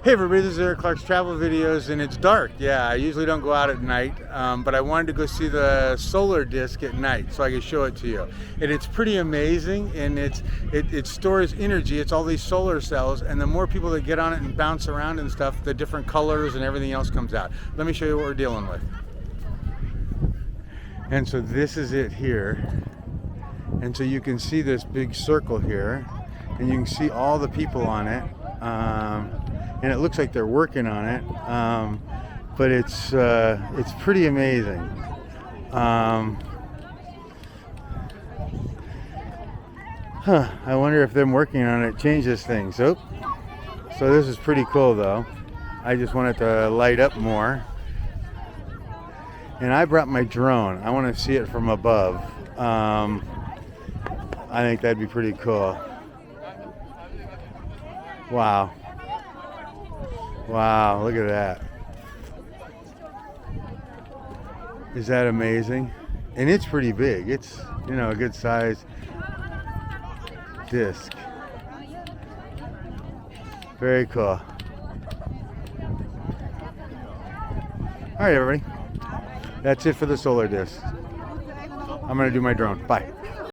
Hey everybody, this is Eric Clark's Travel Videos, and it's dark. Yeah, I usually don't go out at night, but I wanted to go see the solar disk at night so I could show it to you. And it's pretty amazing, and it stores energy. It's all these solar cells, and the more people that get on it and bounce around and stuff, the different colors and everything else comes out. Let me show you what we're dealing with. And so this is it here. And so you can see this big circle here, and you can see all the people on it. And it looks like they're working on it, but it's pretty amazing. I wonder if them working on it changes things. So this is pretty cool though. I just want it to light up more. And I brought my drone. I want to see it from above. I think that'd be pretty cool. Wow. Wow, look at that. Is that amazing? And it's pretty big. It's, you know, a good size disc. Very cool. All right, everybody. That's it for the solar disc. I'm going to do my drone. Bye.